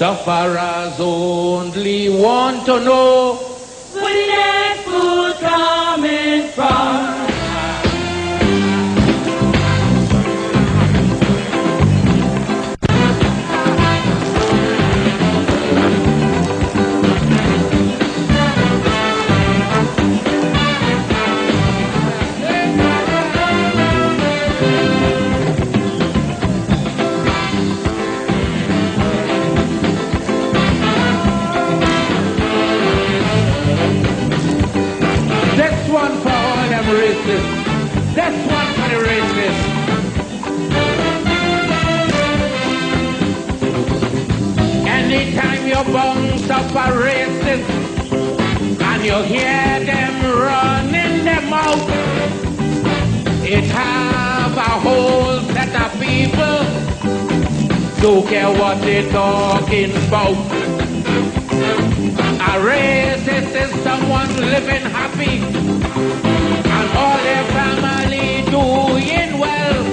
Sufferers only want to know where the next food coming from. That's one for the racists. Anytime you bounce up a racist and you hear them running their mouth, it have a whole set of people don't care what they're talking about. A racist is someone living happy and all their family doing well.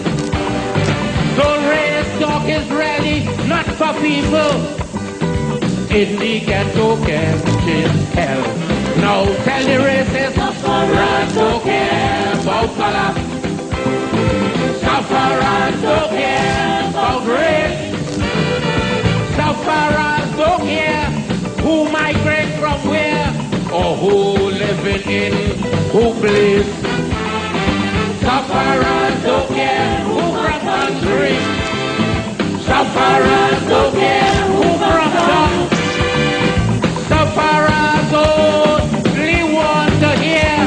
So race talk is really not for people in the ghetto catching hell. Now tell the racists, sufferers don't care about color. Sufferers don't care about race. Sufferers don't care who migrate from where or who living in who place. Sufferers don't care who from country. Sufferers don't care who from town. Sufferers only want to hear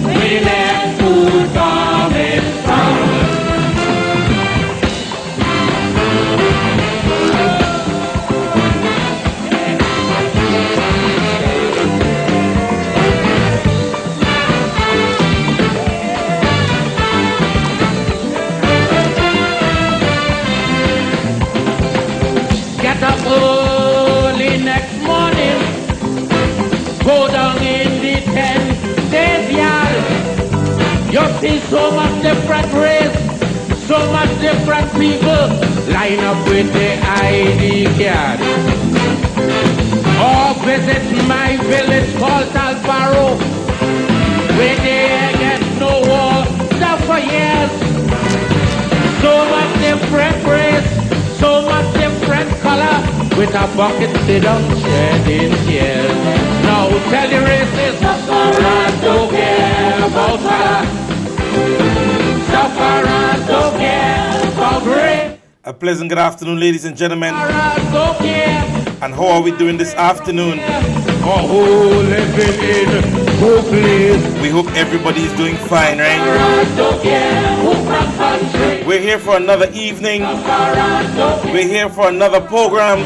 where the next food coming from. Get up early next morning, go down in the 10 yard. You see so much different race, so much different people line up with the ID card. Or visit my village called Talbaro, where they get no water for years. So much different race, so much different color, with a bucket sit down shedding tears. Now tell the racists, sufferers don't care about color. Sufferers don't care about race. A pleasant good afternoon, ladies and gentlemen. Sufferers don't care. And how are we doing this afternoon? Or who living in who place. We hope everybody is doing fine, right? Sufferers don't care who from country. We're here for another evening. Sufferers don't care. We're here for another program.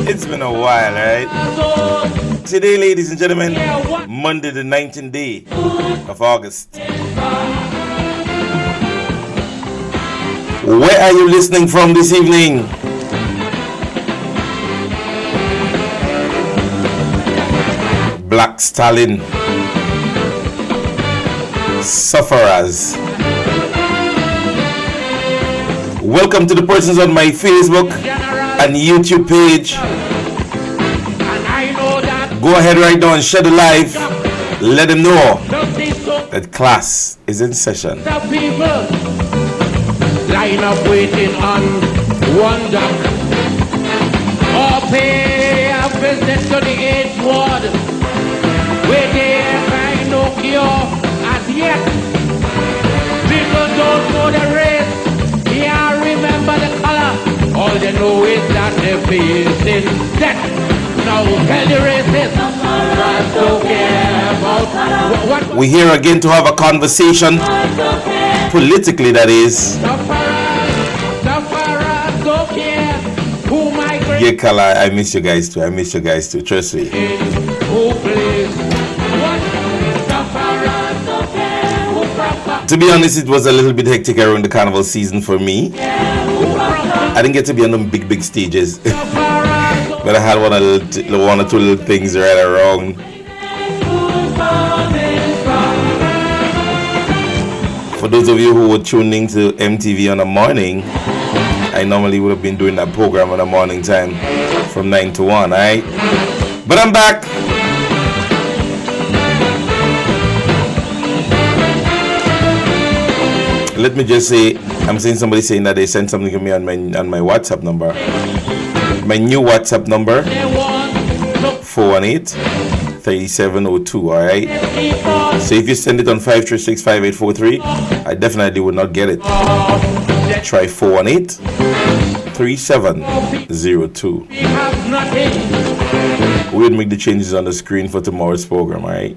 It's been a while, right? Today, ladies and gentlemen, Monday the 19th day of August. Where are you listening from this evening? Black Stalin, Sufferers. Welcome to the persons on my Facebook and YouTube page. Go ahead right now and share the live. Let them know that class is in session. Line up waiting on one dock, or pay a visit to the 8th ward, where they find no cure as yet. People don't know the race, can't remember the color. All they know is that they're facing death. Now tell the racists, sufferers don't care about what. We're here again to have a conversation, politically that is. Yeah, Kala, I miss you guys too. Trust me. To be honest, it was a little bit hectic around the carnival season for me. I didn't get to be on them big stages. But I had one or two little things right around. For those of you who were tuning to MTV on the morning, I normally would have been doing that program in the morning time from 9 to 1, alright? But I'm back. Let me just say, I'm seeing somebody saying that they sent something to me on my WhatsApp number. My new WhatsApp number, 418-3702, alright? So if you send it on 5365843, I definitely would not get it. Try 418-3702. We'll make the changes on the screen for tomorrow's program, alright?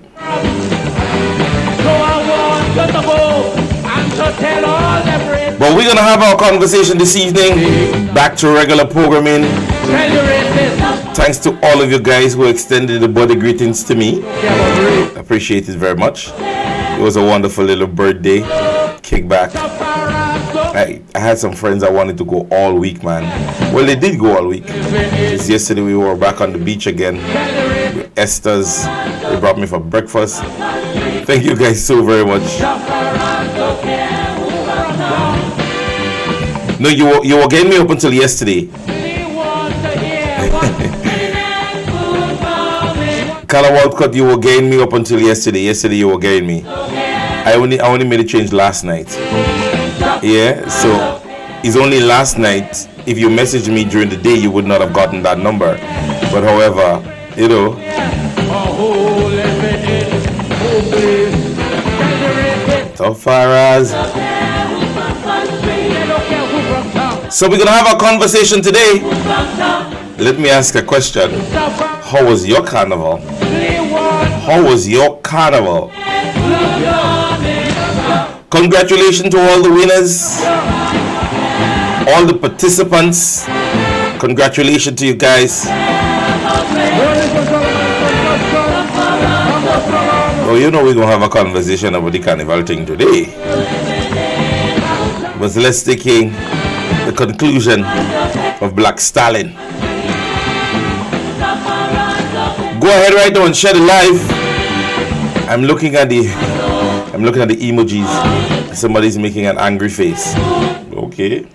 But we're gonna have our conversation this evening. Back to regular programming. Thanks to all of you guys who extended the birthday greetings to me. Appreciate it very much. It was a wonderful little birthday kickback. I had some friends that wanted to go all week, man. Well, they did go all week. Just yesterday we were back on the beach again with Esther's. They brought me for breakfast. Thank you guys so very much. No, you were getting me up until yesterday. Color Walcott, you were getting me up until yesterday. Yesterday you were getting me. I only made a change last night. Yeah, so it's only last night. If you messaged me during the day, you would not have gotten that number. But however, you know. So far as. So we're gonna have a conversation today. Let me ask a question. How was your carnival? How was your carnival? Congratulations to all the winners, all the participants. Congratulations to you guys. Well, you know we're gonna have a conversation about the carnival thing today. But let's take in the conclusion of Black Stalin. Go ahead right now and share the live. I'm looking at the emojis. Somebody's making an angry face. Okay.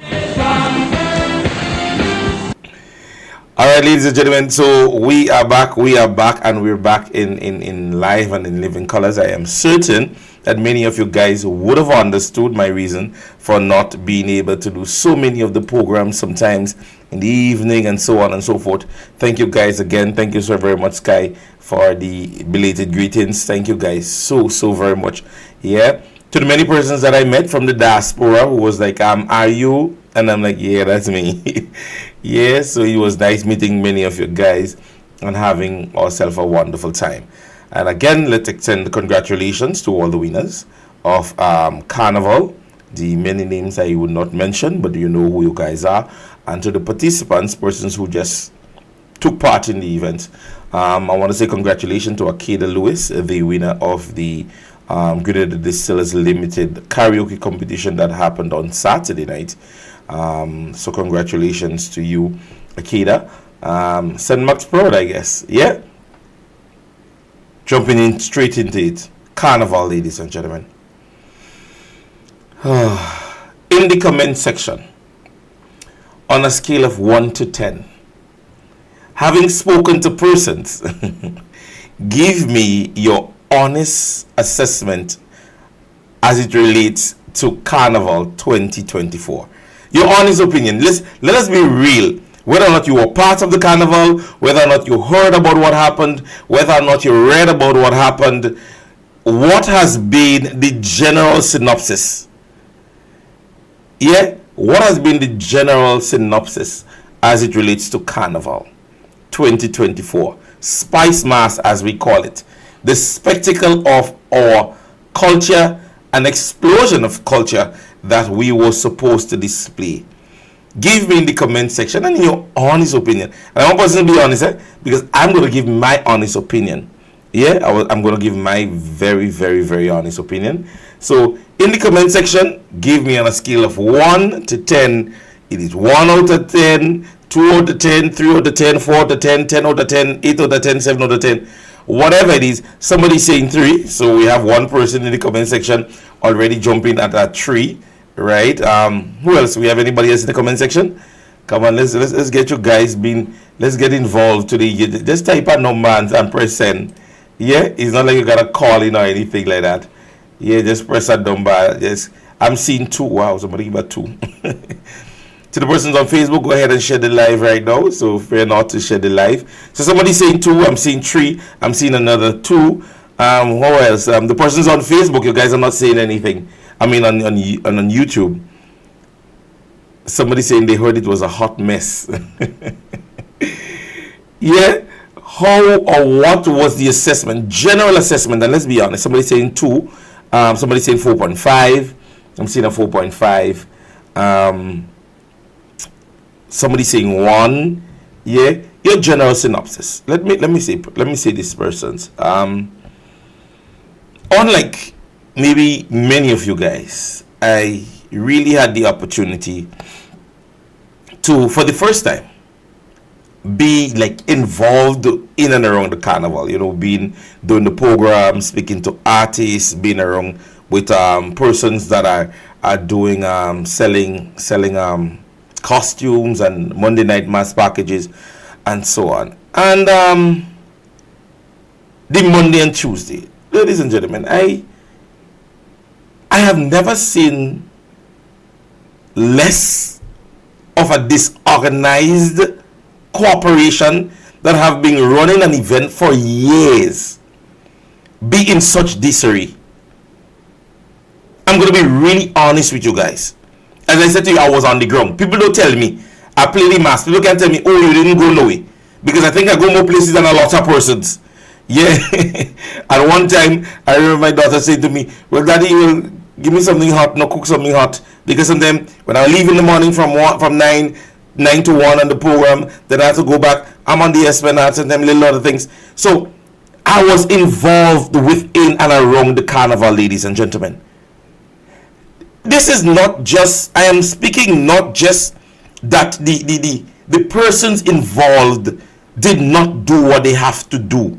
All right, ladies and gentlemen. So we are back, and we're back in live and in living colors. I am certain that many of you guys would have understood my reason for not being able to do so many of the programs sometimes in the evening and so on and so forth. Thank you guys again. Thank you so very much, Sky, for the belated greetings. Thank you guys so very much. Yeah, to the many persons that I met from the diaspora who was like, are you? And I'm like, yeah, that's me. Yeah, so it was nice meeting many of you guys and having ourselves a wonderful time. And again, let's extend the congratulations to all the winners of Carnival. The many names I would not mention, but you know who you guys are. And to the participants, persons who just took part in the event. I want to say congratulations to Akeda Lewis, the winner of the Grenada Distillers Limited karaoke competition that happened on Saturday night. So congratulations to you, Akeda. St. Max proud, I guess. Yeah. Jumping in straight into it. Carnival, ladies and gentlemen. In the comment section, on a scale of 1 to 10, having spoken to persons, give me your honest assessment as it relates to Carnival 2024. Your honest opinion. Let us be real. Whether or not you were part of the carnival, whether or not you heard about what happened, whether or not you read about what happened, what has been the general synopsis? Yeah, what has been the general synopsis as it relates to Carnival 2024? Spicemas, as we call it. The spectacle of our culture, an explosion of culture that we were supposed to display. Give me in the comment section and your honest opinion. And I want person to be honest, because I'm going to give my honest opinion. Yeah, I'm going to give my very honest opinion. So in the comment section, give me on a scale of 1 to 10. It is 1 out of 10, 2 out of 10, 3 out of 10, 4 out of 10, 10 out of 10, 8 out of 10, 7 out of 10. Whatever it is, somebody's saying 3. So we have one person in the comment section already jumping at that 3. right? Who else? We have anybody else in the comment section? Come on, let's get you guys let's get involved today. Just type a number and press send. Yeah, it's not like you gotta call in or anything like that. Yeah, just press a number. Just I'm seeing 2. Wow, somebody give a 2. To the persons on Facebook, go ahead and share the live right now. So fear not to share the live. So somebody's saying 2, I'm seeing 3, I'm seeing another 2. Who else? The persons on Facebook, you guys are not saying anything. I mean on YouTube. Somebody saying they heard it was a hot mess. Yeah. How or what was the assessment? General assessment, and let's be honest. Somebody saying 2. Somebody saying 4.5. I'm seeing a 4.5. Somebody saying 1. Yeah. Your general synopsis. Let me say this persons. Unlike maybe many of you guys, I really had the opportunity to, for the first time, be like involved in and around the carnival. You know, doing the program, speaking to artists, being around with persons that are doing selling costumes and Monday night mass packages and so on. And the Monday and Tuesday, ladies and gentlemen, I have never seen less of a disorganized corporation that have been running an event for years be in such disarray. I'm going to be really honest with you guys. As I said to you, I was on the ground. People don't tell me I play the mass. People can tell me, oh, you didn't go nowhere, because I think I go more places than a lot of persons. Yeah. At one time, I remember my daughter saying to me, well, Daddy, you will give me something hot, no, cook something hot. Because sometimes when I leave in the morning from 9 to 1 on the program, then I have to go back. I'm on the Esplanade and them little other things. So I was involved within and around the carnival, ladies and gentlemen. This is not just, I am speaking not just that the persons involved did not do what they have to do.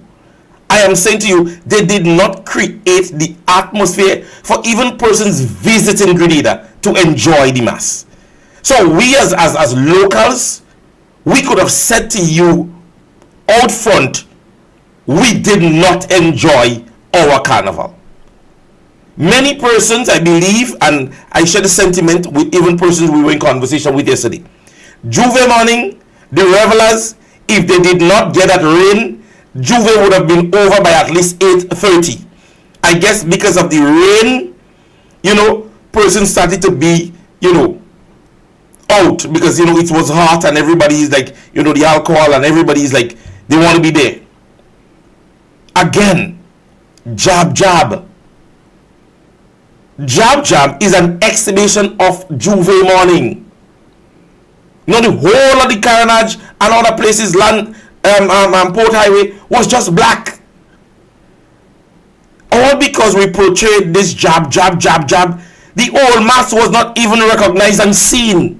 I am saying to you, they did not create the atmosphere for even persons visiting Grenada to enjoy the mass. So we as locals, we could have said to you out front, we did not enjoy our carnival. Many persons, I believe, and I share the sentiment with even persons we were in conversation with yesterday. Juve morning, the revelers, if they did not get that rain, Juve would have been over by at least 8:30. I guess because of the rain, persons started to be, out, because, it was hot and everybody is like, the alcohol, and everybody is like, they want to be there. Again, jab. Jab is an exhibition of Juve morning. The whole of the Carnage and other places, Port Highway, was just black. All because we portrayed this jab. The old mass was not even recognized and seen.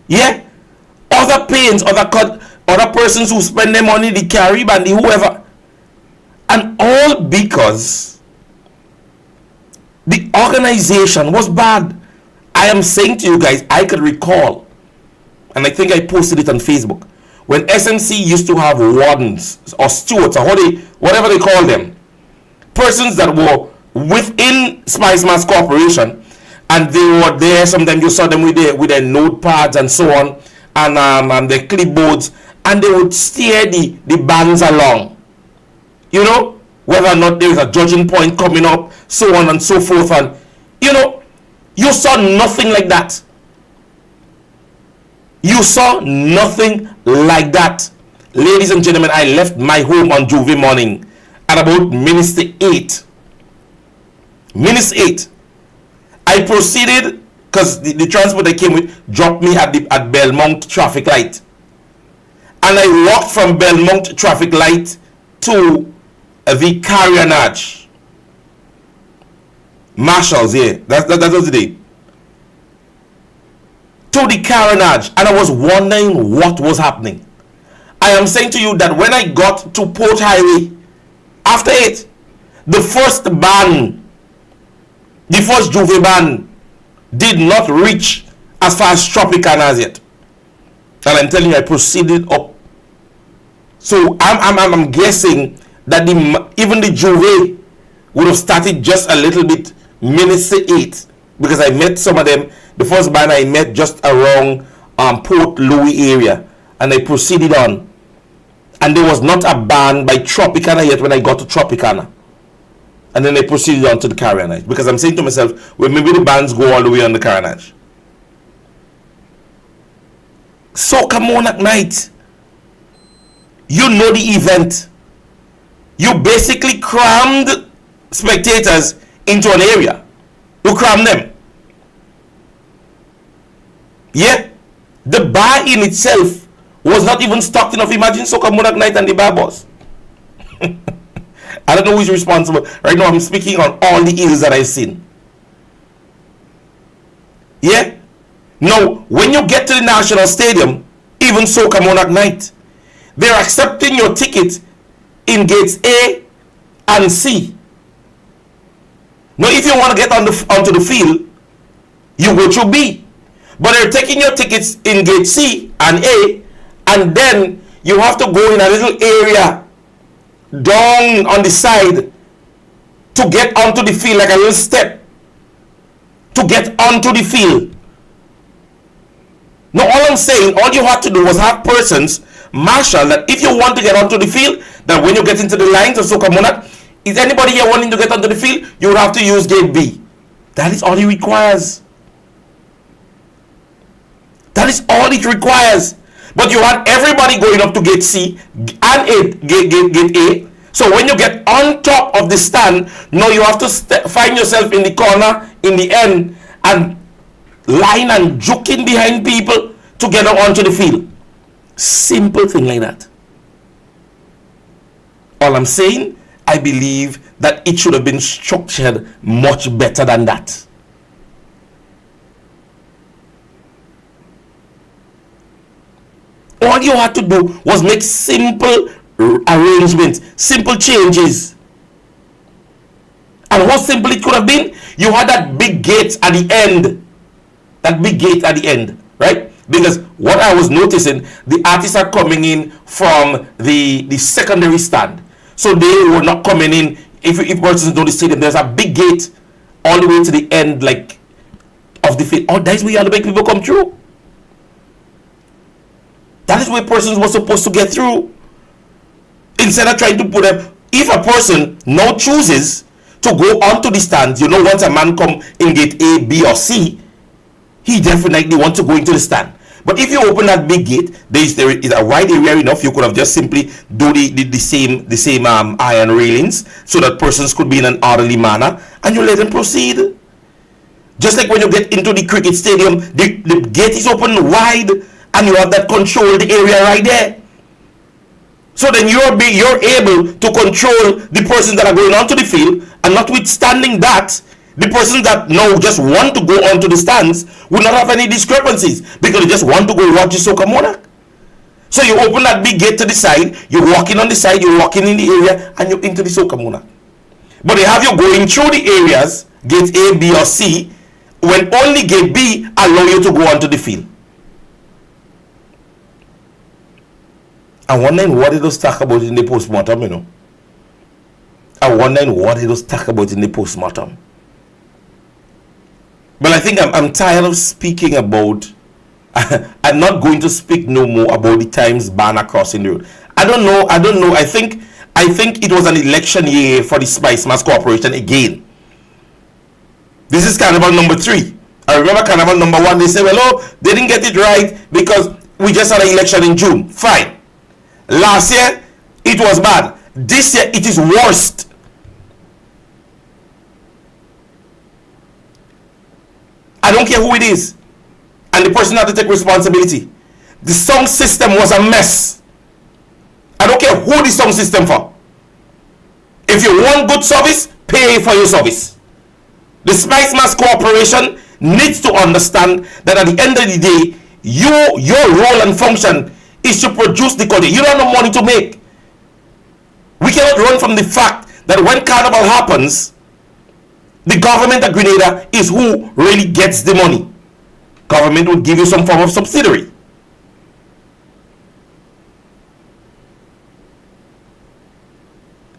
Yeah? Other pains, other persons who spend their money, the Carib and the whoever. And all because the organization was bad. I am saying to you guys, I could recall, and I think I posted it on Facebook, when SMC used to have wardens or stewards or whatever they call them, persons that were within Spicemas Corporation, and they were there. Sometimes you saw them with their notepads and so on, and their clipboards, and they would steer the bands along. Whether or not there is a judging point coming up, so on and so forth, and you saw nothing like that. You saw nothing like that. Ladies and gentlemen, I left my home on Juve morning at about minutes 8. I proceeded, because the transport I came with dropped me at Belmont traffic light. And I walked from Belmont traffic light to the Carnage. Marshall's, yeah. That was the day. To the Carnage, and I was wondering what was happening. I am saying to you that when I got to Port Highway, after it, the first Juve band did not reach as far as Tropicana as yet. And I'm telling you, I proceeded up. So I'm guessing that even the Juve would have started just a little bit minutes to 8, because I met some of them. The first band I met just around Port Louis area, and I proceeded on. And there was not a band by Tropicana yet when I got to Tropicana. And then I proceeded on to the Carriage, because I'm saying to myself, well, maybe the bands go all the way on the Carriage. Soca Monarch Night. You know the event. You basically crammed spectators into an area. You crammed them. Yeah. The bar in itself was not even stocked enough. Imagine Soca Monarch Night and the bar boss. I don't know who's responsible. Right now I'm speaking on all the ills that I've seen. Yeah? Now, when you get to the National Stadium, even Soca Monarch Night, they're accepting your ticket in gates A and C. Now, if you want to get onto the field, you go through B. But they're taking your tickets in gate C and A, and then you have to go in a little area down on the side to get onto the field, like a little step to get onto the field. Now, all I'm saying, all you have to do was have persons marshal that if you want to get onto the field, that when you get into the lines of Soca Monarch, is anybody here wanting to get onto the field, you will have to use gate B. That is all it requires. That is all it requires. But you want everybody going up to gate C and gate A. So when you get on top of the stand, now you have to find yourself in the corner, in the end, and line and joking behind people to get onto the field. Simple thing like that. All I'm saying, I believe that it should have been structured much better than that. All you had to do was make simple arrangements, simple changes. And how simple it could have been, you had that big gate at the end. That big gate at the end, right? Because what I was noticing, the artists are coming in from the secondary stand. So they were not coming in. If persons know the stadium, there's a big gate all the way to the end, like, of the field. Oh, that's where you have to make people come through. That is where persons were supposed to get through. Instead of trying to put them, if a person now chooses to go onto the stands, you know, once a man come in gate A, B, or C, he definitely wants to go into the stand. But if you open that big gate, there is a wide area enough. You could have just simply do the same iron railings so that persons could be in an orderly manner, and you let them proceed. Just like when you get into the cricket stadium, the gate is open wide, and you have that controlled area right there. So then you're able to control the persons that are going onto the field, and notwithstanding that, the persons that now just want to go onto the stands will not have any discrepancies because they just want to go watch the Soca Monarch. So you open that big gate to the side, you're walking on the side, you're walking in the area, and you're into the Soca Monarch. But they have you going through the areas, gate A, B, or C, when only gate B allow you to go onto the field. I wonder what it was talk about in the postmortem, you know. I wonder what it was talk about in the postmortem. But I think I'm tired of speaking about. I'm not going to speak no more about the Times banner crossing the road. I don't know. I think it was an election year for the Spicemas Corporation again. This is Carnival number 3. I remember Carnival number 1. They said, well, oh, they didn't get it right because we just had an election in June. Fine. Last year it was bad. This year it is worst. I don't care who it is, and the person has to take responsibility. The sound system was a mess. I don't care who the sound system for. If you want good service, pay for your service. The Spicemas Corporation needs to understand that at the end of the day, your role and function is to produce the content. You don't have no money to make. We cannot run from the fact that when Carnival happens, The government of Grenada is who really gets the money. Government will give you some form of subsidiary.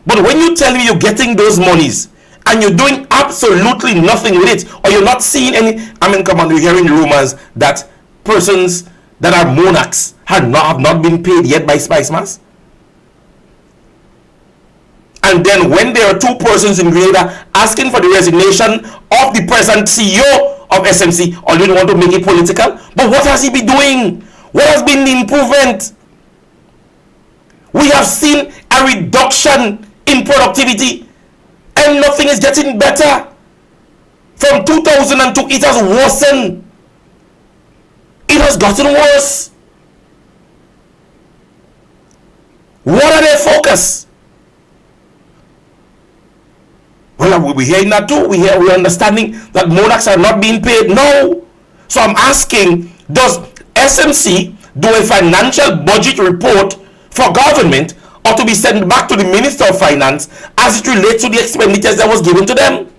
But when you tell me you're getting those monies and you're doing absolutely nothing with it, or you're not seeing any, I mean, come on, you're hearing rumors that persons that are monarchs have not been paid yet by Spicemas. And then when there are two persons in Grenada asking for the resignation of the present CEO of SMC, or do you want to make it political? But what has he been doing? What has been the improvement? We have seen a reduction in productivity and nothing is getting better. From 2002, it has worsened. It has gotten worse. What are their focus? Well, we're hearing that too. We're understanding that monarchs are not being paid. No. So I'm asking, does SMC do a financial budget report for government, or to be sent back to the Minister of Finance as it relates to the expenditures that was given to them?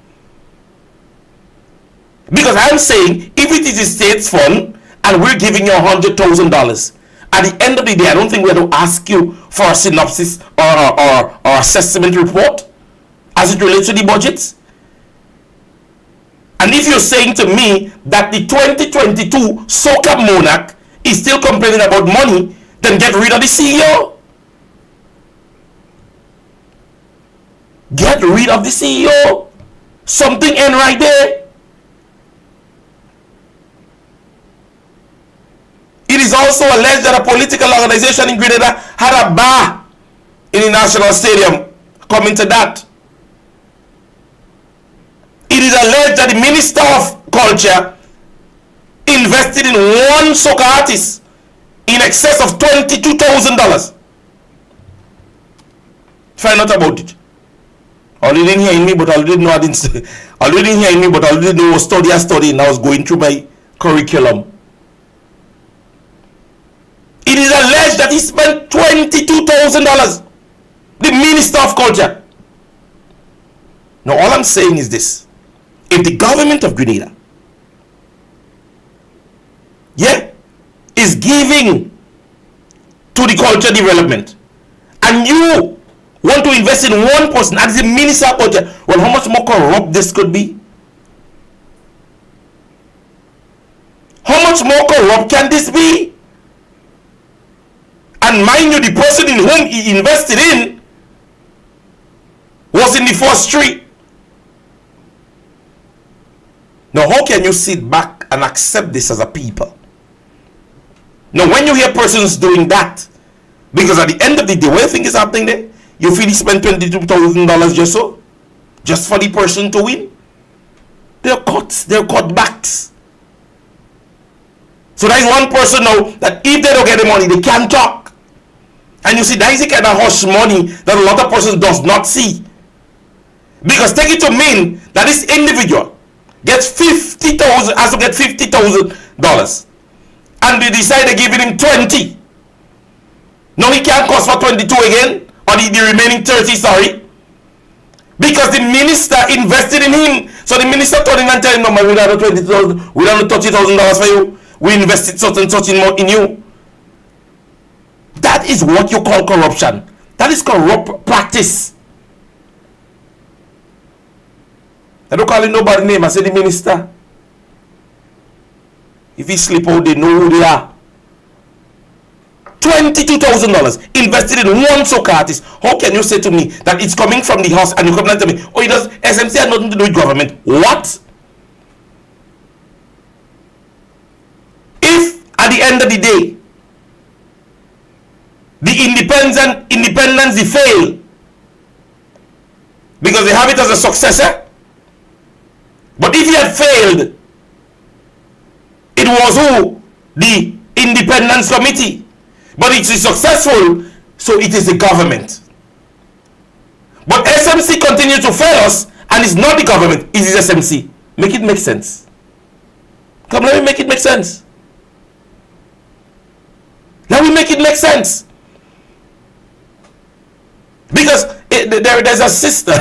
Because I'm saying, if it is a state's fund and we're giving you $100,000, at the end of the day, I don't think we have to ask you for a synopsis or assessment report as it relates to the budget. And if you're saying to me that the 2022 SOCA monarch is still complaining about money, then get rid of the CEO. Get rid of the CEO. Something ain't right there. It is also alleged that a political organization in Grenada had a bar in the National Stadium. Coming to that. It is alleged that the Minister of Culture invested in one soca artist in excess of $22,000. Find out about it. All you didn't hear me, but all you didn't know I didn't say. All you didn't hear me, but all you didn't know was study, and I was going through my curriculum. It is alleged that he spent $22,000. The Minister of Culture. Now all I'm saying is this. If the government of Grenada, is giving to the culture development, and you want to invest in one person as the Minister of Culture, well, how much more corrupt this could be? How much more corrupt can this be? And mind you, the person in whom he invested in was in the first tree. Now, how can you sit back and accept this as a people? Now, when you hear persons doing that, because at the end of the day, what you think is happening there? You feel he spent $22,000 just so? Just for the person to win? They're cutbacks. So there is one person now that if they don't get the money, they can't talk. And you see, that is the kind of hush money that a lot of persons does not see. Because take it to mean that this individual gets has to get $50,000, and they decide they're giving him 20. Now he can't cost for 22 again, or the remaining 30, sorry, because the minister invested in him. So the minister told him and tell him, no, man, we don't have $20,000, we don't have $30,000 for you. We invested such and such in you. That is what you call corruption. That is corrupt practice. I don't call it nobody's name. I say the minister. If he slip out, they know who they are. $22,000 invested in one soca artist. How can you say to me that it's coming from the house and you come and tell me, oh, it does, SMC has nothing to do with government? What? If at the end of the day, the independence they fail because they have it as a successor. But if he had failed, it was who? The Independence Committee. But it is successful, so it is the government. But SMC continues to fail us, and it's not the government, it is SMC. Make it make sense. Come, let me make it make sense. Let me make it make sense. Because there's a sister,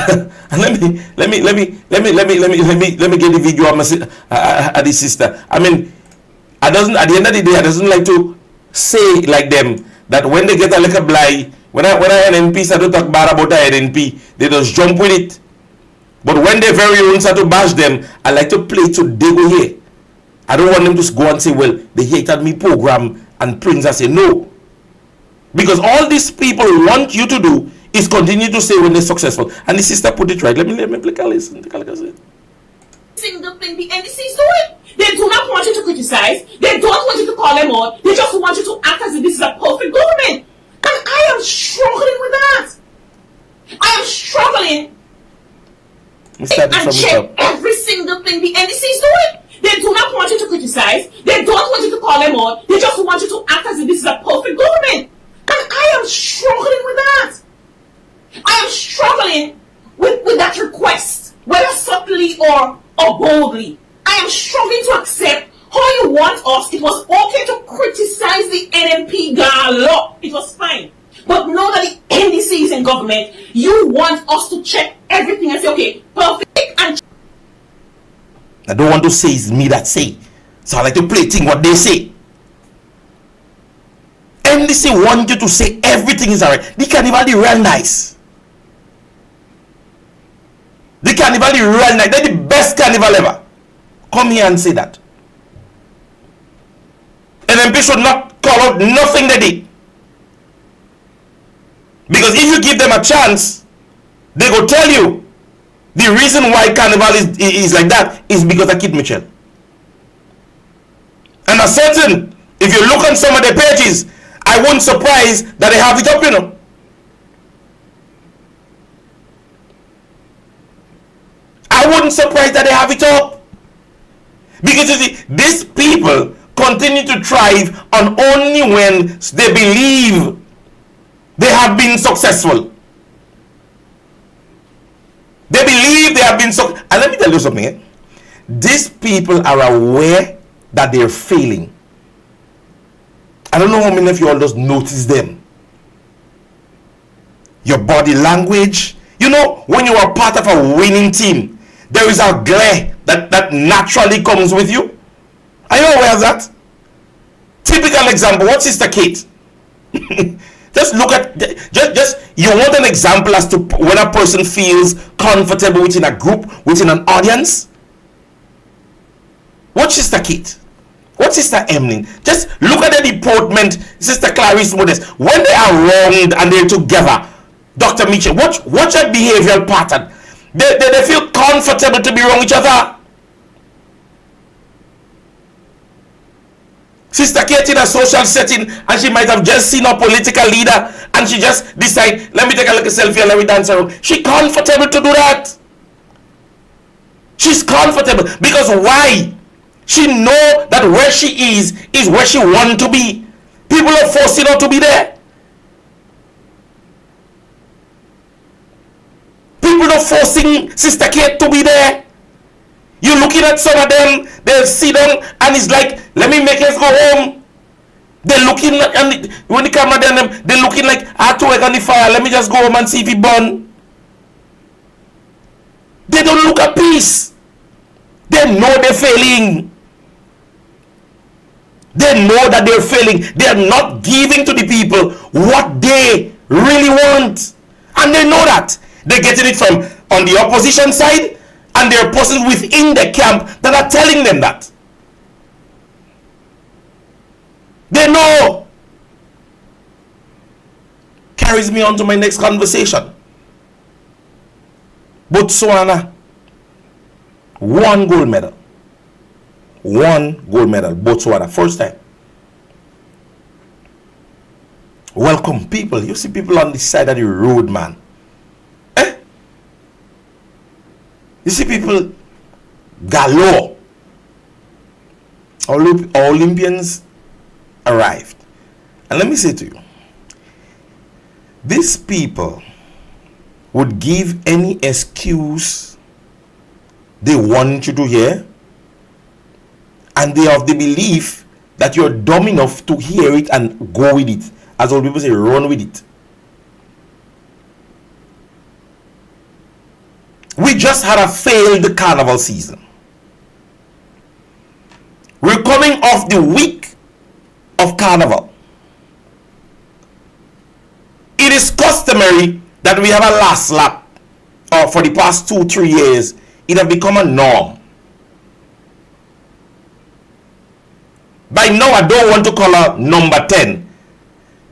and let me get the video of the sister. I mean, at the end of the day, I doesn't like to say like them that when they get a little blind, when I NNP start to talk bad about the NNP, they just jump with it. But when they very own start to bash them, I like to play to they go here. I don't want them to go and say, well, they hated me program and Prince. I say no. Because all these people want you to do is continue to say when they're successful. And the sister put it right. Let me take a listen. Take a listen. Single thing the NDC is doing. They do not want you to criticize. They don't want you to call them out. They just want you to act as if this is a perfect government. And I am struggling with that. I am struggling. And check every single thing the NDC is doing. They do not want you to criticize. They don't want you to call them out. They just want you to act as if this is a perfect government. And I am struggling with that. I am struggling with that request, whether subtly or boldly. I am struggling to accept how you want us. It was okay to criticize the NNP law. It was fine. But now that the NDC is in government, you want us to check everything and say, okay, perfect and I don't want to say it's me that say. So I like to play thing what they say. NDC want you to say everything is alright. The Carnival is real nice. The Carnival is real nice. They're the best Carnival ever. Come here and say that. NMP should not call out nothing they did. Because if you give them a chance, they go tell you the reason why Carnival is like that is because of Kid Mitchell. And a certain, if you look on some of the pages, I wouldn't surprise that they have it up, you know. I wouldn't surprise that they have it up. Because you see, these people continue to thrive on only when they believe they have been successful. They believe they have been successful. And let me tell you something. Eh? These people are aware that they're failing. I don't know how many of you all just notice them. Your body language. You know, when you are part of a winning team, there is a glare that naturally comes with you. Are you aware of that? Typical example, what Sister Kate? Just look at, just you want an example as to when a person feels comfortable within a group, within an audience? Watch Sister Kate. Watch Sister Emlyn. Just look at the deportment, Sister Clarice Modest. When they are wronged and they're together, Dr. Mitchell, watch a behavioral pattern. They feel comfortable to be wrong each other. Sister Kate in a social setting, and she might have just seen a political leader, and she just decide, let me take a little selfie and let me dance around. She's comfortable to do that. She's comfortable because why? She know that where she is where she want to be. People are forcing her to be there. People are forcing Sister Kate to be there. You're looking at some of them, they'll sit down and it's like, let me make us go home. They're looking like, and when the camera down, they're looking like, I have to work on the fire, let me just go home and see if it burn. They don't look at peace. They know they're failing. They know that they're failing. They're not giving to the people what they really want. And they know that. They're getting it from on the opposition side, and there are persons within the camp that are telling them that. They know. Carries me on to my next conversation. Botswana, 1 gold medal. 1 gold medal. Botswana, first time. Welcome, people. You see people on the side of the road, man. You see people galore. Olympians arrived. And let me say to you, these people would give any excuse they want you to hear, and they have the belief that you're dumb enough to hear it and go with it. As old people say, run with it. We just had a failed carnival season. We're coming off the week of carnival. It is customary that we have a last lap, or for the past 2-3 years, it has become a norm. By now, I don't want to call her number 10,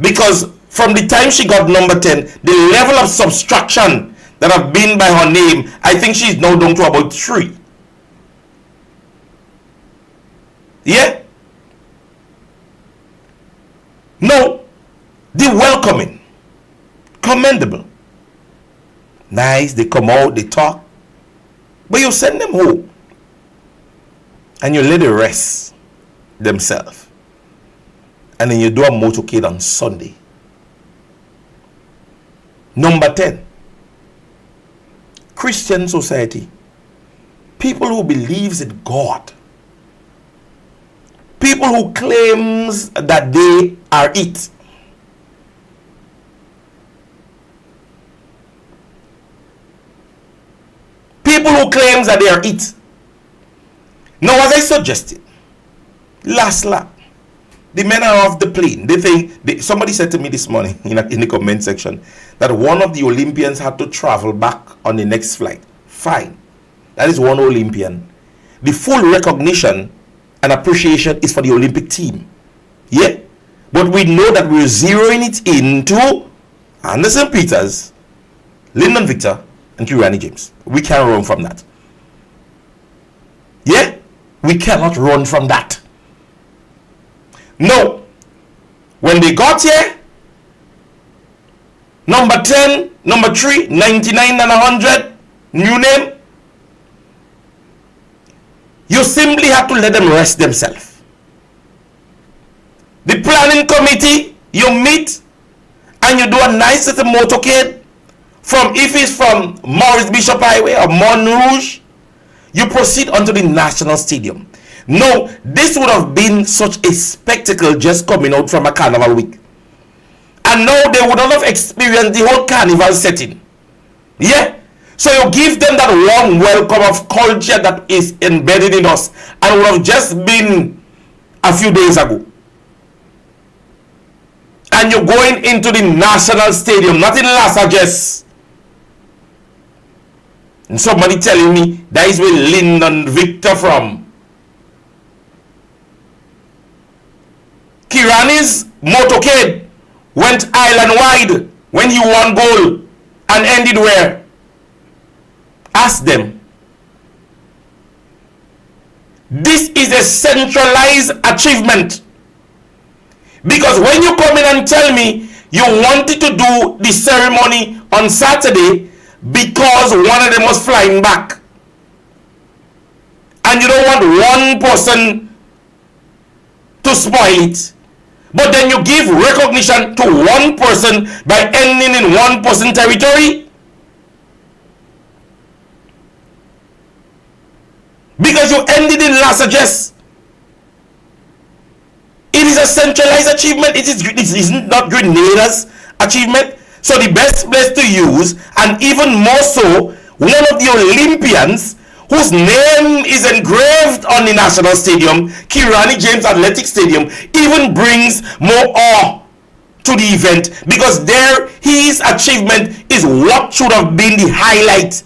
because from the time she got number 10, the level of subtraction that have been by her name, I think she's now down to about 3. Yeah? No, the welcoming, commendable. Nice, they come out, they talk, but you send them home and you let them rest themselves, and then you do a motorcade on Sunday. Number 10, Christian society, people who believes in God, people who claims that they are it. People who claims that they are it. Now, as I suggested, last lap, the men are off the plane. They think, somebody said to me this morning in the comment section that one of the Olympians had to travel back on the next flight. Fine. That is one Olympian. The full recognition and appreciation is for the Olympic team. Yeah? But we know that we're zeroing it into Anderson Peters, Lyndon Victor, and Kirani James. We can't run from that. Yeah? We cannot run from that. No. When they got here, number 10, number 3, 99 and 100, new name, you simply have to let them rest themselves. The planning committee, you meet and you do a nice little motorcade from, if it's from Maurice Bishop Highway or Montrouge, you proceed onto the National Stadium. No, this would have been such a spectacle just coming out from a carnival week. And now they would not have experienced the whole carnival setting. Yeah? So you give them that warm welcome of culture that is embedded in us and would have just been a few days ago. And you're going into the National Stadium, not in Las Vegas. And somebody telling me that is where Lyndon Victor from. Kirani's motorcade went island wide when he won gold and ended where? Ask them. This is a centralized achievement. Because when you come in and tell me you wanted to do the ceremony on Saturday because one of them was flying back, and you don't want one person to spoil it, but then you give recognition to one person by ending in one person territory, because you ended in Las Vegas. It is a centralized achievement. It is not Grenada's achievement. So the best place to use, and even more so, one of the Olympians whose name is engraved on the National Stadium, Kirani James Athletic Stadium, even brings more awe to the event, because there his achievement is what should have been the highlight.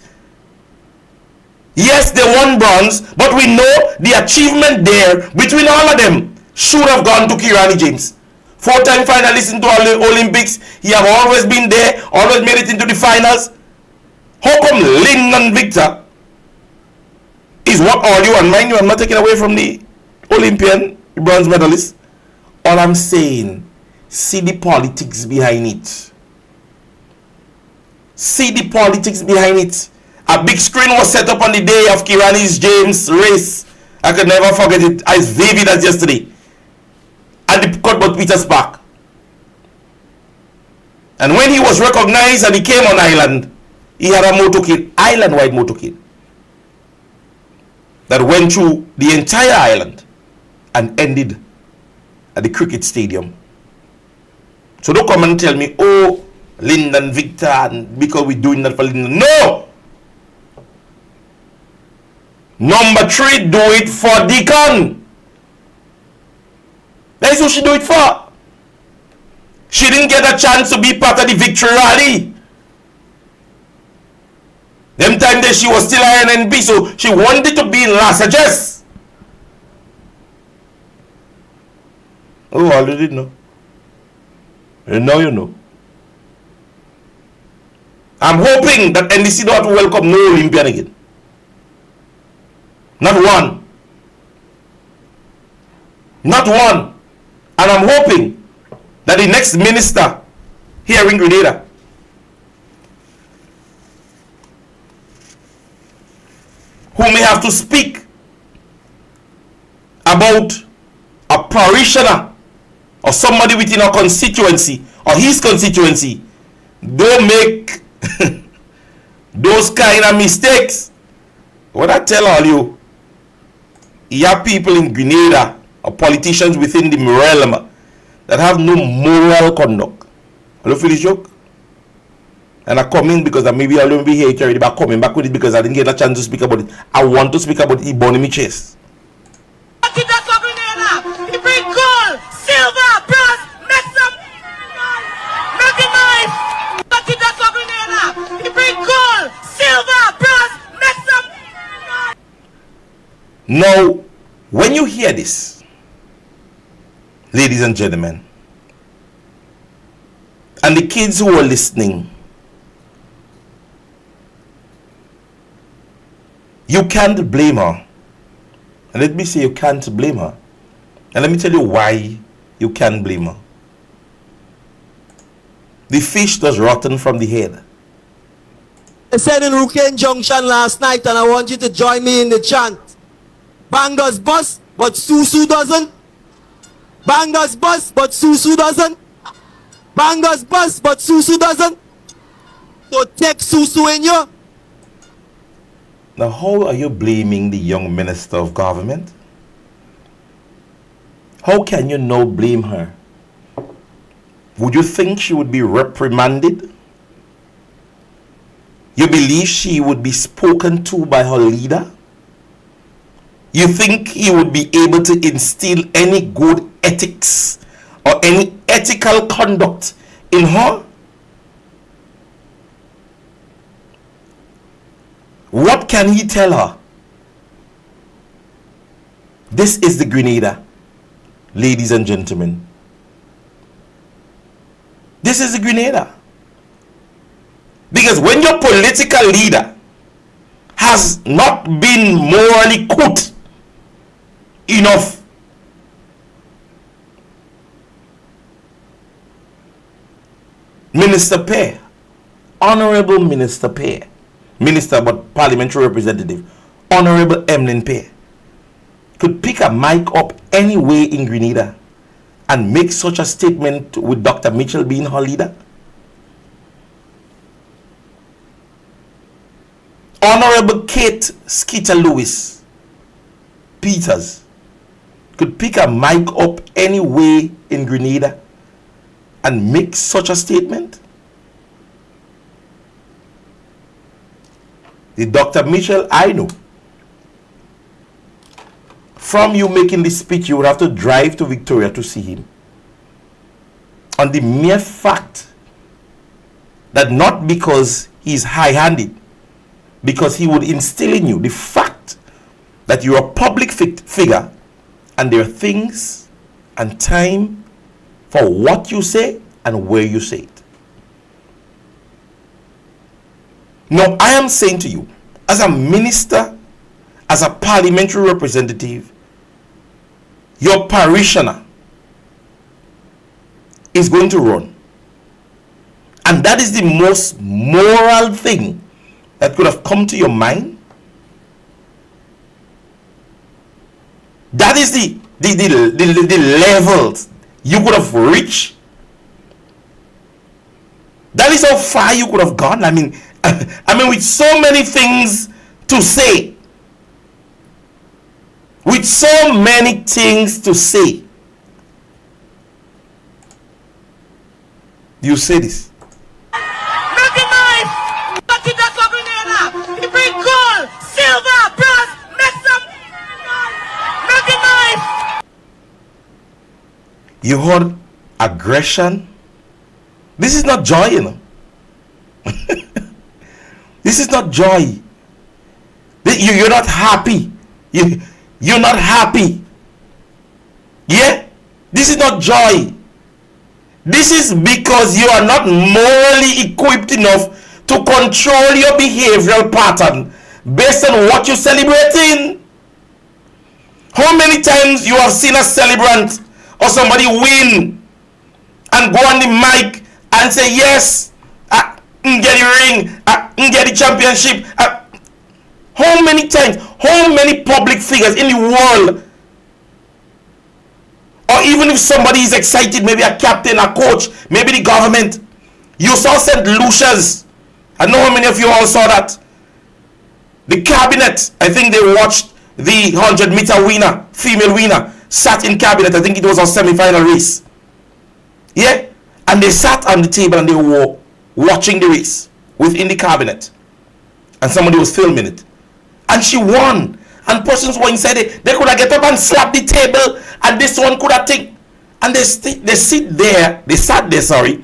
Yes, they won bronze, but we know the achievement there between all of them should have gone to Kirani James. 4-time finalist into all the Olympics. He have always been there, always made it into the finals. How come Lyndon Victor is what all you, and mind you, I'm not taking away from the Olympian bronze medalist. All I'm saying, see the politics behind it. See the politics behind it. A big screen was set up on the day of Kirani James' race. I could never forget it, as vivid as yesterday. At the Cuthbert Peters Park. And when he was recognized and he came on island, he had a motorcade, island-wide motorcade, that went through the entire island and ended at the cricket stadium. So don't come and tell me, oh, Lyndon Victor, and because we're doing that for Lyndon. No! Number 3, do it for Deacon. That's what she do it for. She didn't get a chance to be part of the victory rally. Them time that she was still INNB, so she wanted to be in Las Angeles. Oh, I didn't know. And now you know. I'm hoping that NDC don't welcome no Olympian again. Not one. Not one. And I'm hoping that the next minister here in Grenada who may have to speak about a parishioner or somebody within our constituency or his constituency don't make those kind of mistakes. What I tell all you, you have people in Grenada or politicians within the realm that have no moral conduct. I don't feel this joke. And I come in because maybe I'll be here carried back coming back with it because I didn't get a chance to speak about it. I want to speak about it burning me chest. He bring gold, silver, bronze, make some make it nice. He bring gold, silver, bronze, make some. Now, when you hear this, ladies and gentlemen, and the kids who are listening, you can't blame her. And let me say you can't blame her. And let me tell you why you can't blame her. The fish does rotten from the head. I said in Rukane Junction last night, and I want you to join me in the chant. Bangers bust, but Susu doesn't. Bangers bust, but Susu doesn't. Bangers bust, but Susu doesn't. So take Susu in you. Now, how are you blaming the young minister of government? How can you now blame her? Would you think she would be reprimanded? You believe she would be spoken to by her leader? You think he would be able to instill any good ethics or any ethical conduct in her? What can he tell her? This is the Grenada, ladies and gentlemen. This is the Grenada. Because when your political leader has not been morally good enough, Minister Pear, Honorable Minister Pear, Minister but Parliamentary Representative, Honorable Emlyn Pear, could pick a mic up anywhere in Grenada and make such a statement with Dr. Mitchell being her leader? Honorable Kate Skeeter Lewis Peters could pick a mic up anywhere in Grenada and make such a statement? The Dr. Mitchell I know, from you making this speech, you would have to drive to Victoria to see him. On the mere fact that not because he's high-handed, because he would instill in you the fact that you're a public figure and there are things and time for what you say and where you say it. Now, I am saying to you, as a minister, as a parliamentary representative, your parishioner is going to run. And that is the most moral thing that could have come to your mind. That is the levels you could have reached. That is how far you could have gone. I mean, with so many things to say. With so many things to say. You say this. Make it nice. He bring gold, silver, bronze, make You heard aggression. This is not joy, you know. This is not joy. You're not happy. You're not happy. Yeah? This is not joy. This is because you are not morally equipped enough to control your behavioral pattern based on what you're celebrating. How many times you have seen a celebrant or somebody win and go on the mic and say, yes, I get the ring, I get the championship. How many times, how many public figures in the world, or even if somebody is excited, maybe a captain, a coach, maybe the government, you saw St. Lucia's. I know how many of you all saw that. The cabinet, I think they watched the 100-meter winner, female winner, sat in cabinet. I think it was a semi-final race. Yeah? And they sat on the table and they were watching the race within the cabinet. And somebody was filming it. And she won. And persons were inside it. They could have get up and slap the table. And this one could have taken. And they sat there, sorry,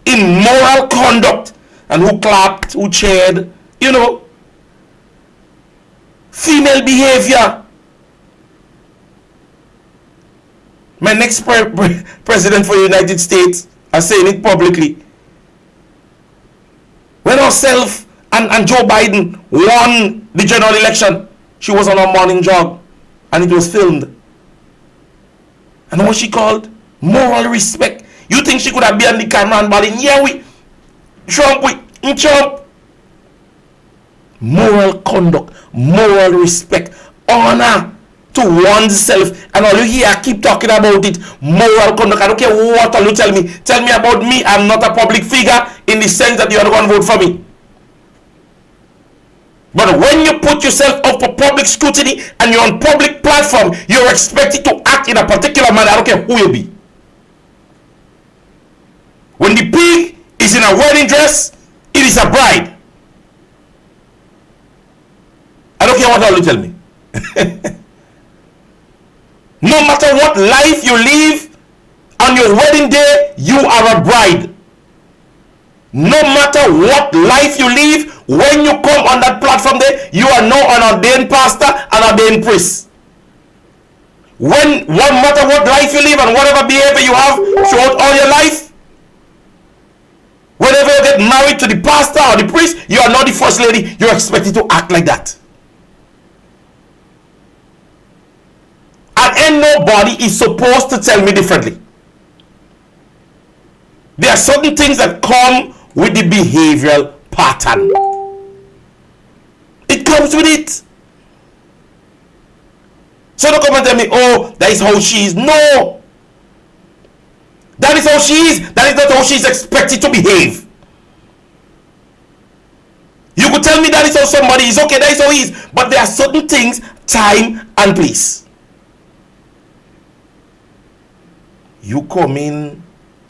in moral conduct. And who clapped, who cheered, you know. Female behavior. My next president for the United States, I'm saying it publicly. When herself and Joe Biden won the general election, she was on her morning jog and it was filmed. And what she called? Moral respect. You think she could have been on the camera and balling, yeah, Trump. Moral conduct, moral respect, honor to oneself. And all you hear, I keep talking about it. Moral conduct. I don't care what all you tell me. Tell me about me. I'm not a public figure in the sense that you are not going to vote for me. But when you put yourself up for public scrutiny and you're on public platform, you're expected to act in a particular manner. I don't care who you be. When the pig is in a wedding dress, it is a bride. I don't care what all you tell me. No matter what life you live, on your wedding day, you are a bride. No matter what life you live, when you come on that platform there, you are now an ordained pastor and ordained priest. No matter what life you live and whatever behavior you have throughout all your life, whenever you get married to the pastor or the priest, you are not the first lady. You're expected to act like that. And nobody is supposed to tell me differently. There are certain things that come with the behavioral pattern. It comes with it. So don't come and tell me, oh, that is how she is. No. That is how she is. That is not how she is expected to behave. You could tell me that is how somebody is. Okay, that is how he is. But there are certain things, time and place. You come in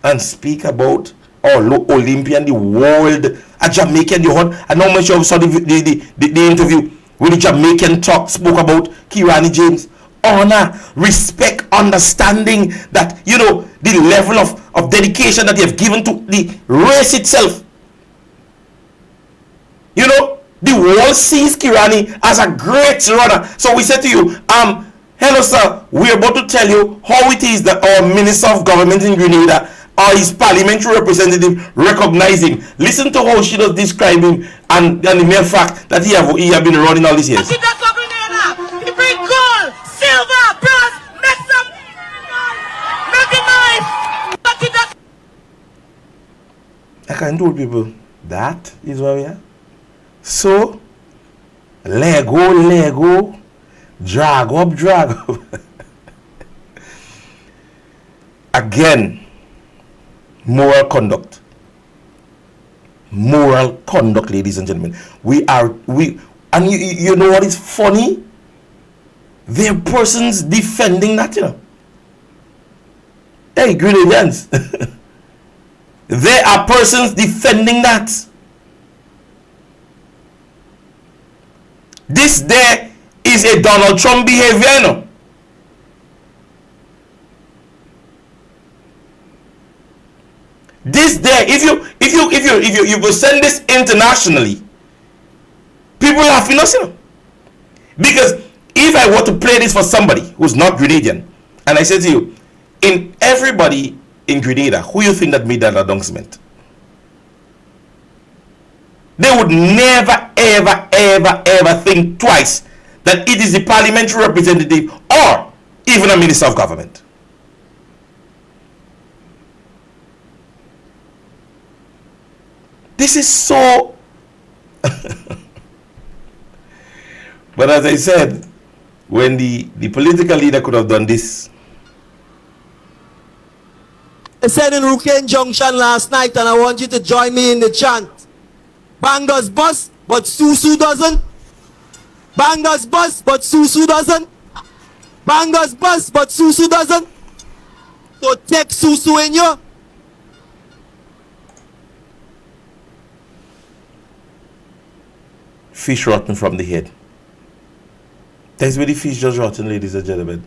and speak about Olympian, the world, a Jamaican, you heard, and how much you saw the interview with the Jamaican spoke about Kirani James. Honor, respect, understanding that, you know, the level of dedication that you have given to the race itself. You know, the world sees Kirani as a great runner. So we said to you, hello sir, we are about to tell you how it is that our Minister of Government in Grenada or his parliamentary representative recognize him. Listen to how she does describe him and the mere fact that he have been running all these years. He bring gold, silver, bronze, make some noise. I can tell people that is where we are. So Lego, drag up. Again, moral conduct, ladies and gentlemen. And you know what is funny? There are persons defending that, you know. Hey, Grenadians. There are persons defending that. This there is a Donald Trump behavior, you know. if you send this internationally, people laughing us, you know. Because if I were to play this for somebody who's not Grenadian, and I say to you, in everybody in Grenada, who you think that made that announcement? They would never, ever, ever, ever think twice that it is the parliamentary representative or even a minister of government. This is so... But as I said, when the political leader could have done this. I said in Rukane Junction last night, and I want you to join me in the chant. Bangers bust, but Susu doesn't. Bangers bust, but Susu doesn't. Bangers bust, but Susu doesn't. So take Susu in you. Fish rotten from the head. That's where the fish just rotten, ladies and gentlemen.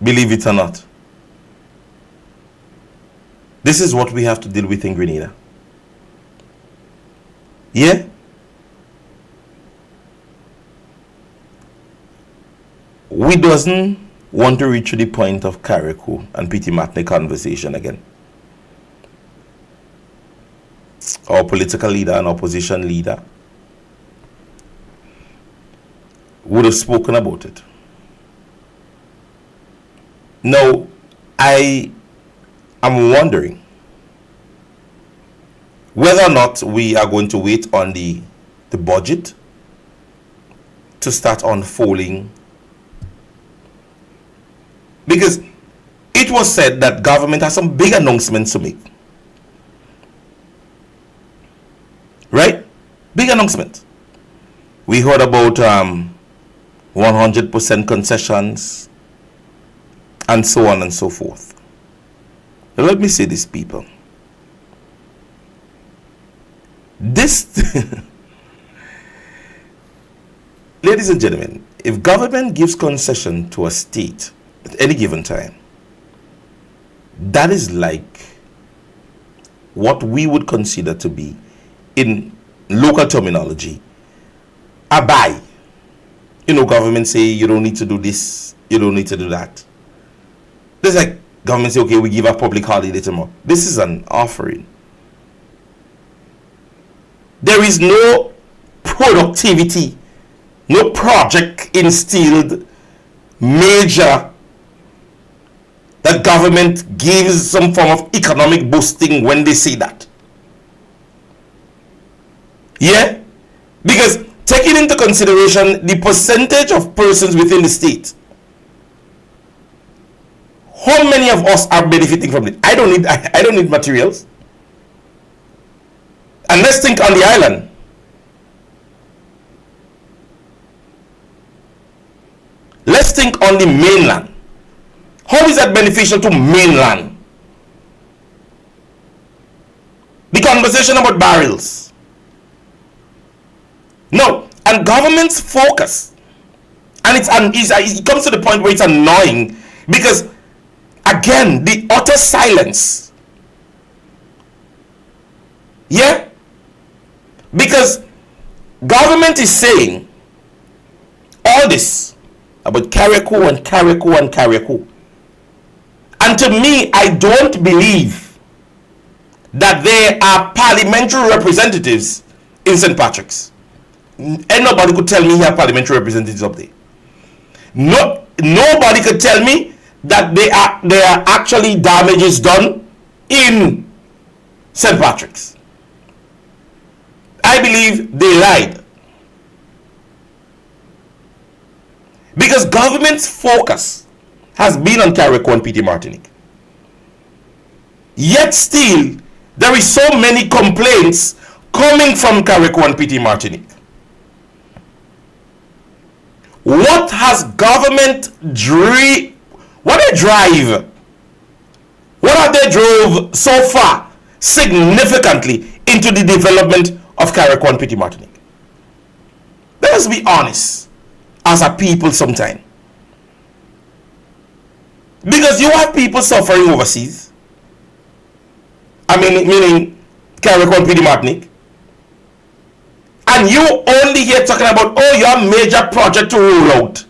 Believe it or not. This is what we have to deal with in Grenada. Yeah? We doesn't want to reach to the point of Carriacou and Petit Martinique conversation again. Our political leader and opposition leader would have spoken about it. Now, I am wondering whether or not we are going to wait on the budget to start unfolding, because it was said that government has some big announcements to make. Right? Big announcement. We heard about 100% concessions and so on and so forth. Now let me say this, people. This, ladies and gentlemen, if government gives concession to a state at any given time, that is like what we would consider to be, in local terminology, a buy. You know, government say you don't need to do this, you don't need to do that. It's like government say, okay, we give a public holiday tomorrow. This is an offering. There is no productivity, no project instilled major that government gives some form of economic boosting when they say that. Yeah? Because taking into consideration the percentage of persons within the state, how many of us are benefiting from it? I don't need materials. And let's think on the island. Let's think on the mainland. How is that beneficial to mainland? The conversation about barrels. No, and government's focus, and it comes to the point where it's annoying, because again, the utter silence. Yeah? Because government is saying all this about Carriacou and Carriacou and Carriacou. And to me, I don't believe that there are parliamentary representatives in St. Patrick's. And nobody could tell me here parliamentary representatives up there. No, nobody could tell me that there are actually damages done in St. Patrick's. I believe they lied. Because government's focus has been on Carriacou and Petit Martinique. Yet still, there is so many complaints coming from Carriacou and Petit Martinique. What has government what they drive? What have they drove so far significantly into the development of Carriacou and Petit Martinique? Let us be honest as a people sometime. Because you have people suffering overseas. I mean, meaning Carriacou, PD, Martinique. And you only here talking about, oh, your major project to roll out.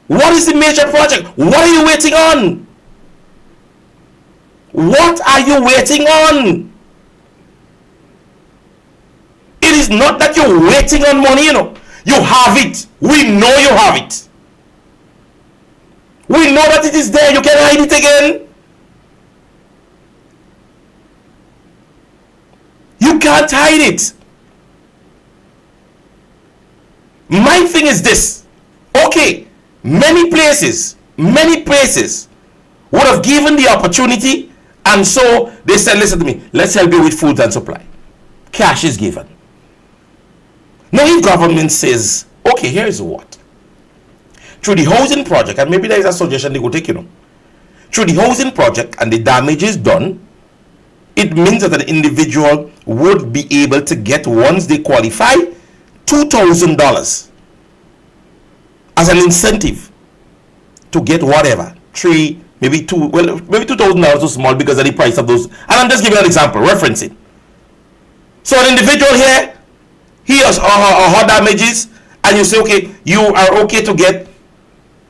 What is the major project? What are you waiting on? What are you waiting on? It is not that you're waiting on money, you know. You have it. We know you have it. We know that it is there. You can hide it again. You can't hide it. My thing is this. Okay, many places would have given the opportunity, and so they said, listen to me, let's help you with food and supply. Cash is given. Now if government says, okay, here's what. Through the housing project, and maybe there is a suggestion they could take, you know. Through the housing project and the damage is done, it means that an individual would be able to get, once they qualify, $2,000 as an incentive to get whatever. Maybe $2,000 is small because of the price of those. And I'm just giving an example, referencing. So an individual here, he or her damages, and you say, okay, you are okay to get,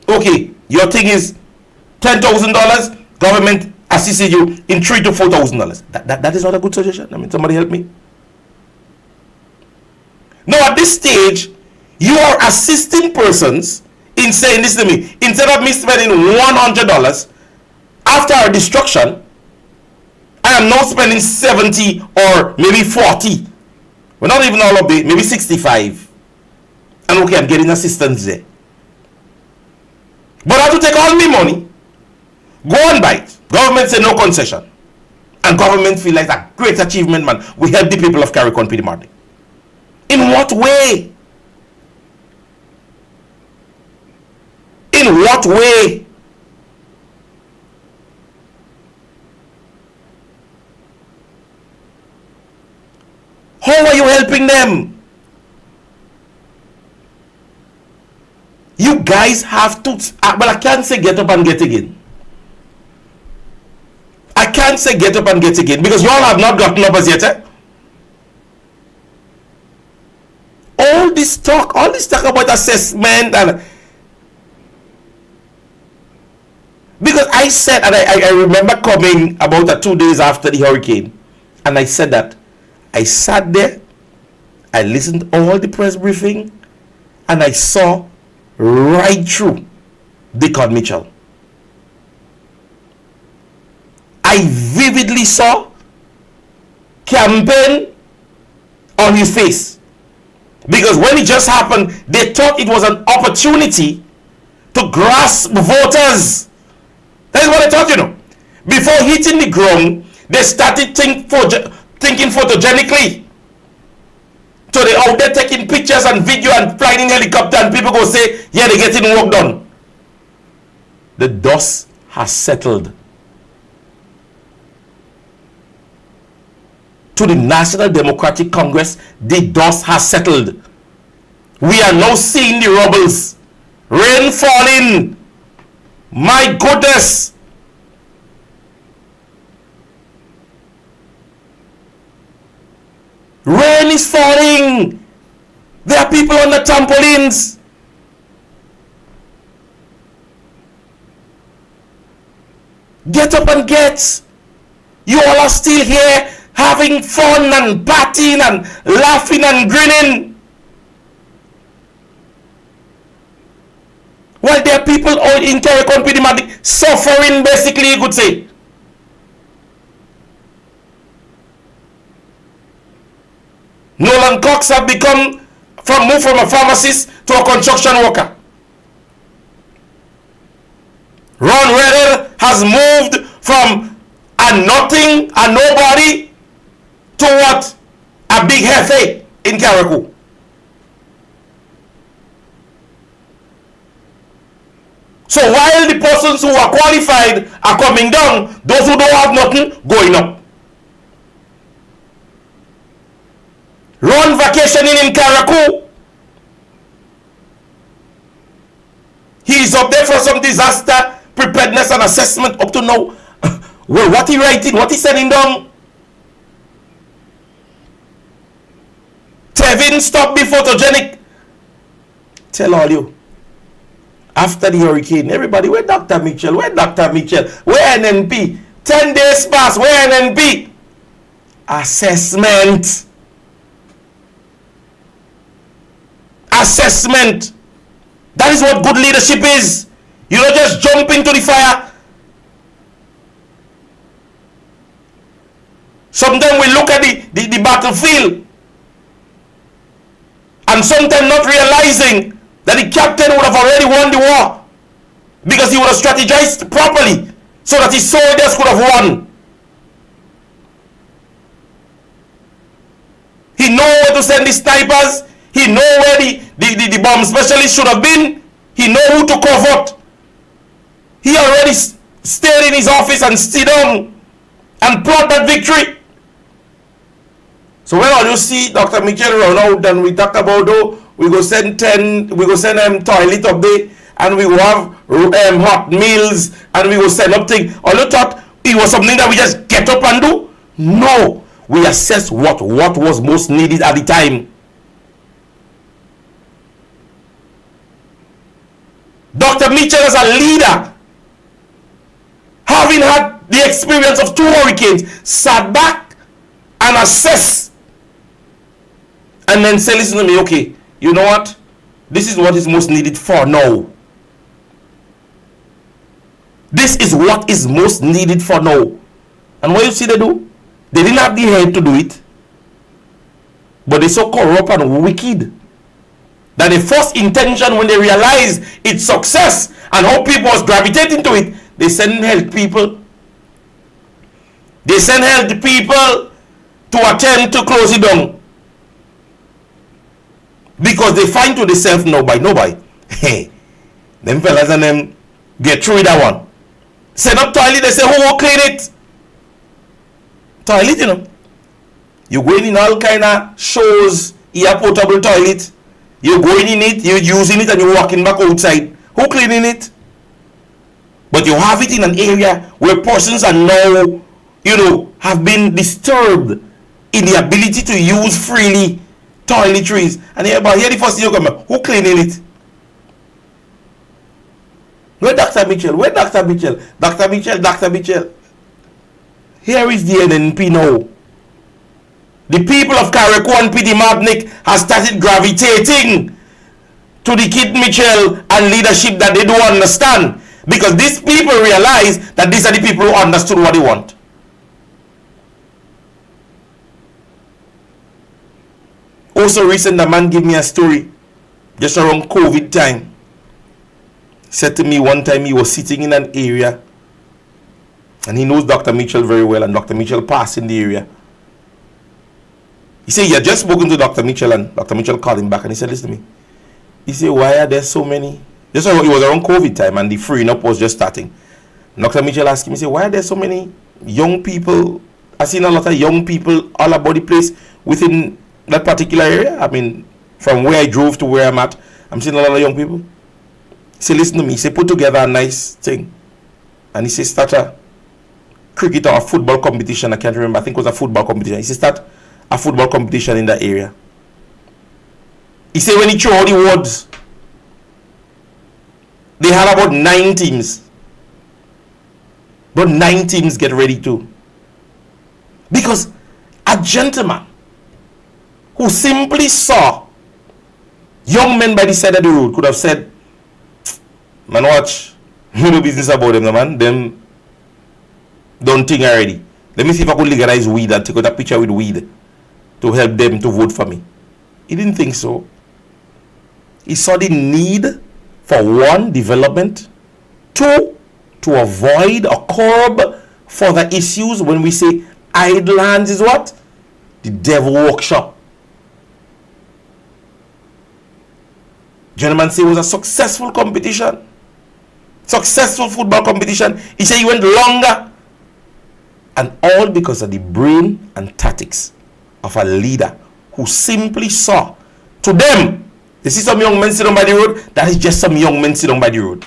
okay, your thing is $10,000, government assisted you in $3,000 to $4,000. That is not a good suggestion. I mean, somebody help me. Now at this stage, you are assisting persons in saying, listen to me, instead of me spending $100 after a destruction, I am now spending 70 or maybe 40. Well, not even all of it, maybe 65. And okay, I'm getting assistance there. But I have to take all my money, go and buy it. Government say no concession. And government feel like a great achievement, man. We help the people of Carriacou and PD Martinique. In what way? In what way? How are you helping them? You guys have to, but I can't say get up and get again. I can't say get up and get again because you all have not gotten up as yet. Eh? All this talk about assessment, and because I said, and I remember coming about 2 days after the hurricane, and I said that I sat there, I listened to all the press briefing, and I saw right through Dickon Mitchell. I vividly saw campaign on his face. Because when it just happened, they thought it was an opportunity to grasp voters. That is what I thought, you know. Before hitting the ground, they started thinking photogenically. So they out there taking pictures and video and flying in helicopter, and people go say, yeah, they're getting work done. The dust has settled. To the National Democratic Congress, the dust has settled. We are now seeing the rubbles. Rain falling. My goodness. Rain is falling. There are people on the trampolines. Get up and get. You all are still here having fun and partying and laughing and grinning. While there are people all in Carriacou PD Martinique suffering, basically, you could say. Nolan Cox have moved from a pharmacist to a construction worker. Ron Redder has moved from a nothing, a nobody, to what? A big hefe in Carriacou. So while the persons who are qualified are coming down, those who don't have nothing going up. Run vacationing in Carriacou. He's up there for some disaster preparedness and assessment up to now. Well, what he writing? What he sending down? Tevin, stop be photogenic. Tell all you. After the hurricane, everybody, where Dr. Mitchell? Where Dr. Mitchell? Where NNP? 10 days pass, where NNP? Assessment. Assessment. That is what good leadership is. You don't just jump into the fire. Sometimes we look at the battlefield and sometimes not realizing that the captain would have already won the war because he would have strategized properly so that his soldiers could have won. He know where to send the snipers. He know where the bomb specialist should have been. He know who to cover. He already stayed in his office and sit down and plot that victory. So when all you see Dr. Mitchell run out and we talk about, oh, we go send toilet up there and we will have hot meals and we will send up things. All you thought it was something that we just get up and do? No. We assess what was most needed at the time. Dr. Mitchell as a leader, having had the experience of 2 hurricanes, sat back and assessed and then say, listen to me, okay, you know what? This is what is most needed for now. This is what is most needed for now. And what you see they do? They didn't have the head to do it. But they're so corrupt and wicked that the first intention when they realize its success and how people was gravitating to it, they send health people. They send health people to attempt to close it down. Because they find to themselves, no by. Hey, them fellas and them get through that one. Set up toilet, they say, who will clean it? Toilet, you know. You going in all kind of shows, you have portable toilet. You're going in it, you're using it, and you're walking back outside. Who cleaning it? But you have it in an area where persons are now, have been disturbed in the ability to use freely toiletries. And here the first thing you come up, who cleaning it? Where Dr. Mitchell? Where Dr. Mitchell? Dr. Mitchell. Here is the NNP now. The people of Carriacou and PD Mabnik have started gravitating to the Kid Mitchell and leadership that they don't understand. Because these people realize that these are the people who understood what they want. Also recent, a man gave me a story just around COVID time. He said to me one time he was sitting in an area and he knows Dr. Mitchell very well, and Dr. Mitchell passed in the area. He said he had just spoken to Dr. Mitchell and Dr. Mitchell called him back and he said, listen to me. He said, why are there so many? Just around, it was around COVID time and the freeing up was just starting. Dr. Mitchell asked him, he said, why are there so many young people? I've seen a lot of young people all about the place within that particular area. I mean, from where I drove to where I'm at, I'm seeing a lot of young people. He said, listen to me. He said, put together a nice thing. And he said, start a cricket or a football competition. I can't remember. I think it was a football competition. He said, start a football competition in that area. He said, when he threw all the words, they had about 9 teams. But 9 teams get ready too. Because a gentleman who simply saw young men by the side of the road could have said, man, watch, you know business about them, man. Them don't think already. Let me see if I could legalize weed and take out a picture with weed to help them to vote for me. He didn't think so. He saw the need for 1, development, 2, to avoid or curb further issues. When we say idle hands is what? The devil workshop. Gentleman say it was a successful competition. Successful football competition. He said he went longer. And all because of the brain and tactics of a leader who simply saw. To them, they see some young men sitting by the road. That is just some young men sitting by the road.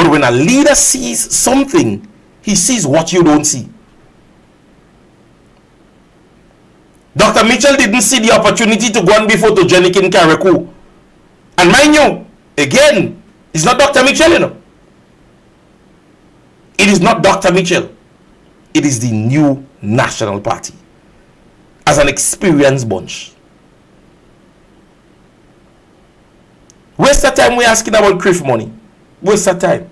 But when a leader sees something, he sees what you don't see. Dr. Mitchell didn't see the opportunity to go and be photogenic in Carriacou. And mind you, again, it's not Dr. Mitchell, you know. It is not Dr. Mitchell. It is the new National Party. As an experienced bunch. Waste of time we're asking about CRIF money. Waste of time.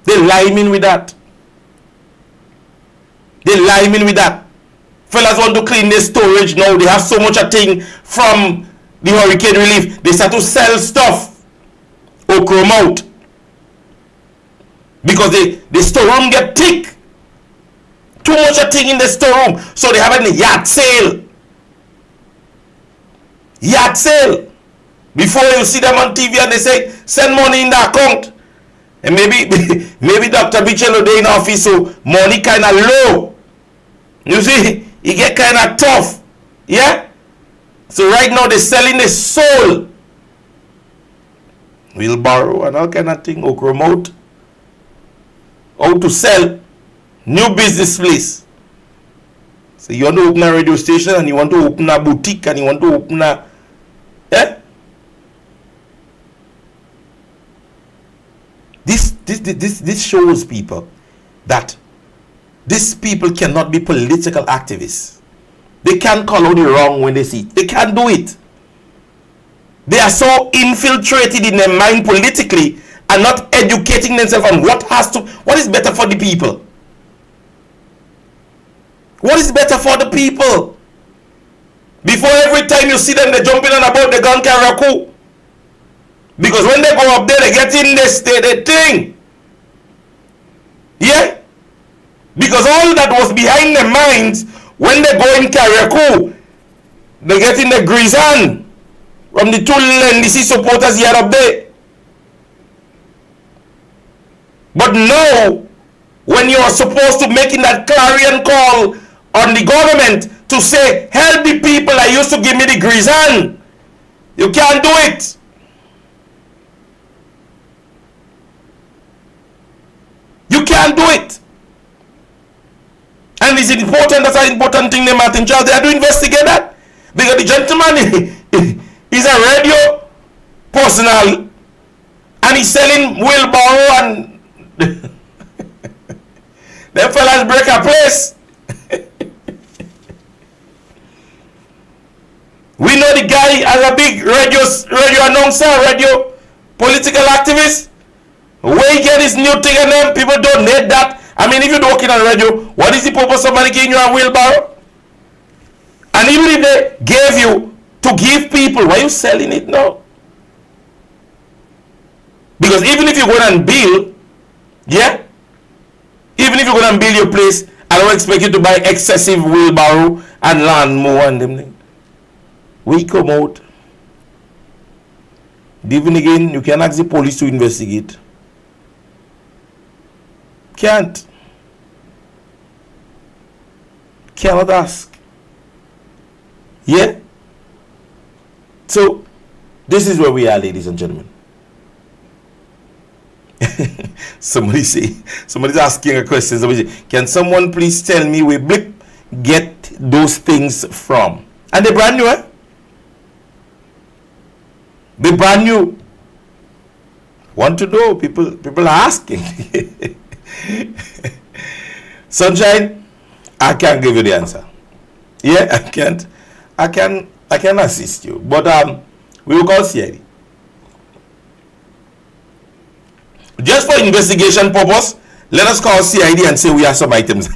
They lime in with that. They lime in with that. Fellas want to clean their storage now. They have so much a thing from the hurricane relief. They start to sell stuff. Or chrome out. Because the storeroom get thick. Too much a thing in the storeroom. So they have a yard sale. Yard sale. Before you see them on TV and they say, send money in the account. And maybe Dr. Mitchell day in office, so money kind of low. You see, it get kind of tough. Yeah? So right now they're selling the soul. Wheelbarrow and all kind of thing. Or promote. How to sell. New business place. So you want to open a radio station and you want to open a boutique and you want to open a... Yeah? This shows people that these people cannot be political activists. They can't call out the wrong when they see it. They can't do it. They are so infiltrated in their mind politically and not educating themselves on what is better for the people. What is better for the people? Before every time you see them, they're jumping on about the gun Carriacou. Because when they go up there, they get in this thing. Yeah? Because all that was behind their minds, when they go in Carriacou, they get in the Grizan from the two NDC supporters he had up there. But now, when you are supposed to making that clarion call on the government to say, help the people that used to give me the Grizan, you can't do it. You can't do it. And it's important, that's an important thing, Martin Charles. They have to investigate that. Because the gentleman is a radio personal and he's selling wheelbarrow and them fellas break a place. We know the guy as a big radio announcer, radio political activist. Where he get his new thing and them, people don't need that. I mean, if you're working on radio, what is the purpose of somebody giving you a wheelbarrow? And even if they gave you to give people, why are you selling it now? Because even if you go and build, yeah? Even if you go and build your place, I don't expect you to buy excessive wheelbarrow and lawnmower and them things. We come out. Even again, you can ask the police to investigate. Can't. Cannot ask. Yeah? So, this is where we are, ladies and gentlemen. Somebody's asking a question. Somebody say, can someone please tell me where Blip get those things from? And they're brand new, eh? They're brand new. Want to know? People are asking. Sunshine, I can't give you the answer. Yeah, I can't. I can assist you. But we will call CID. Just for investigation purpose, let us call CID and say we have some items.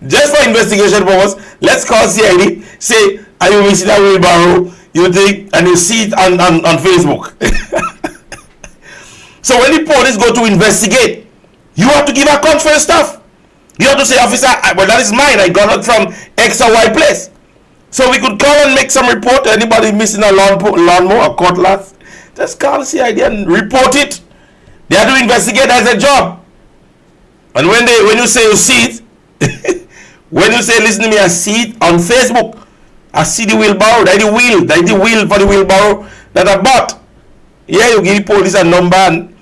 Just for investigation purpose, let's call CID, say, are you missing a wheelbarrow? You think, and you see it on Facebook. So when the police go to investigate, you have to give account for your stuff. You have to say, officer, well, that is mine. I got it from X or Y place. So we could call and make some report. Anybody missing a lawnmower or cutlass, just call CID and report it. They have to investigate as a job. And when you say you see it, when you say listen to me, I see it on Facebook. I see the wheelbarrow, that's the wheel for the wheelbarrow that I bought. Yeah, you give the police a number and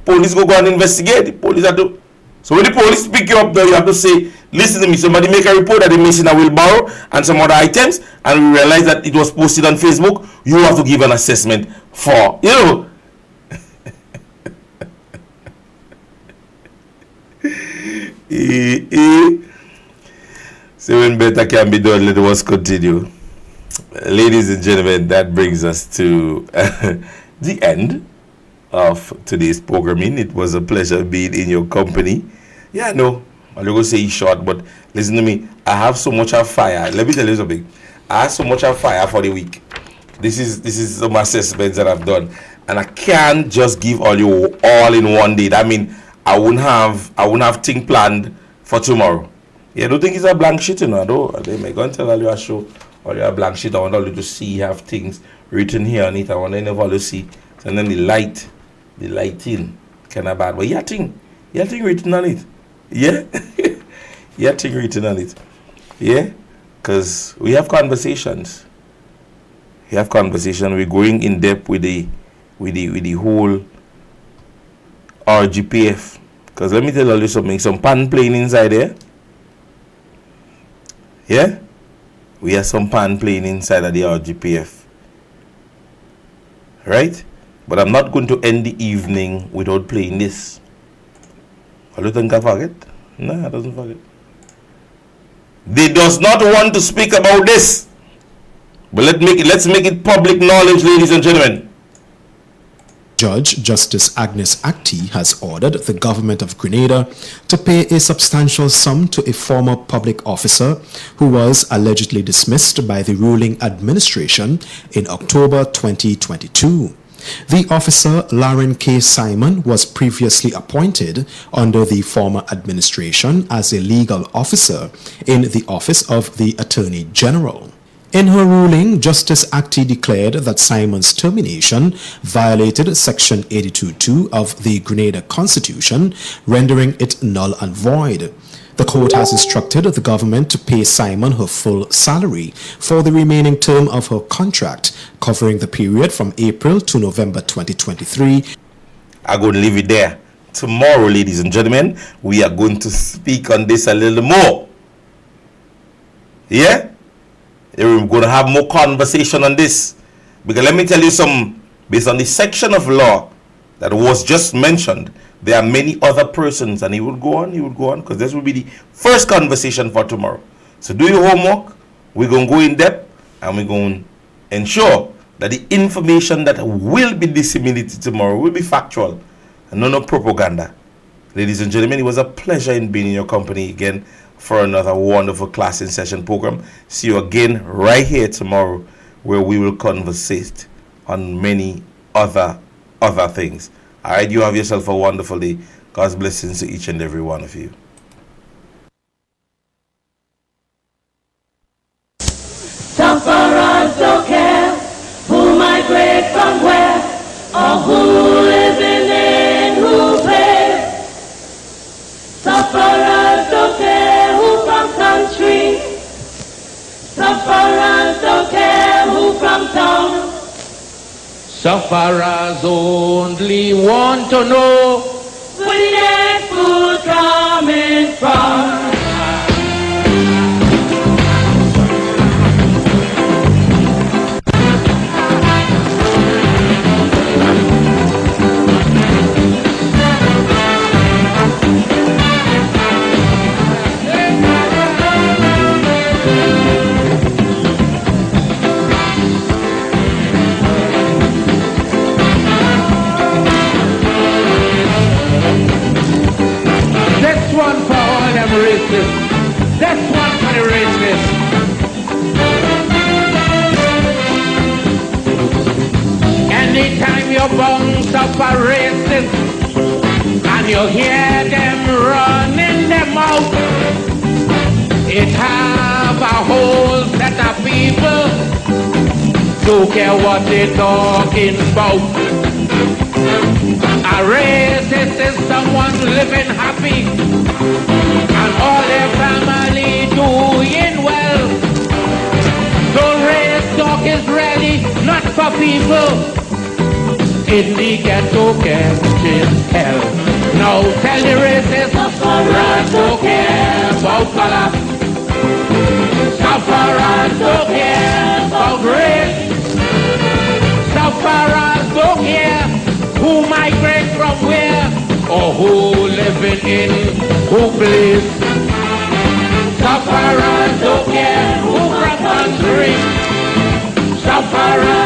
police go and investigate. The police have to. So when the police pick you up, though, you have to say, listen to me, somebody make a report that they missing a wheelbarrow and some other items, and we realize that it was posted on Facebook. You have to give an assessment for, you know. So when better can be done, let us continue. Ladies and gentlemen, that brings us to the end of today's programming. It was a pleasure being in your company. Yeah, no, I'm going to say it's short, but listen to me. I have so much of fire. Let me tell you something. I have so much of fire for the week. This is some assessments that I've done, and I can't just give you all in one day. That means I wouldn't have thing planned for tomorrow. Yeah, I don't think it's a blank sheet, you know. Though they may go and tell you a show or you a blank sheet. I want all you to see have things written here on it. I want to all to see. And then the lighting kind of bad. But yeah, thing written on it. Yeah, yeah, thing written on it. Yeah, because we have conversations. We're going in depth with the whole RGPF. Because let me tell you something. Some pan playing inside there. Yeah, we have some pan playing inside of the RGPF. Right? But I'm not going to end the evening without playing this. I don't think I forget. No, I doesn't forget. They does not want to speak about this. But let's make it public knowledge, ladies and gentlemen. Judge Justice Agnes Acti has ordered the government of Grenada to pay a substantial sum to a former public officer who was allegedly dismissed by the ruling administration in October 2022. The officer, Lauren K. Simon, was previously appointed under the former administration as a legal officer in the Office of the Attorney General. In her ruling, Justice Acti declared that Simon's termination violated Section 82(2) of the Grenada Constitution, rendering it null and void. The court has instructed the government to pay Simon her full salary for the remaining term of her contract, covering the period from April to November 2023. I'm going to leave it there. Tomorrow, ladies and gentlemen, we are going to speak on this a little more. Yeah? We're going to have more conversation on this. Because let me tell you some, based on the section of law that was just mentioned, there are many other persons, and he will go on, because this will be the first conversation for tomorrow. So do your homework. We're going to go in depth, and we're going to ensure that the information that will be disseminated tomorrow will be factual and no propaganda. Ladies and gentlemen, it was a pleasure in being in your company again for another wonderful class in session program. See you again right here tomorrow, where we will conversate on many other things. All right, you have yourself a wonderful day. God's blessings to each and every one of you. Sufferers don't care who migrate from where or who living in who pays. Sufferers don't care who from country. Sufferers don't care who from town. Sufferers only want to know where the next food coming from. That's one for the racist. Anytime you bounce up a racist and you hear them running them out, it have a whole set of people don't care what they're talking about. A racist is someone living happy and all their family doing well. So race talk is really not for people. in the ghetto catching hell. Now tell the racists, sufferers don't care about color. Sufferers don't care about race. Sufferers don't care who migrate from where or who living in who place. Sufferers don't care who from country. Sufferers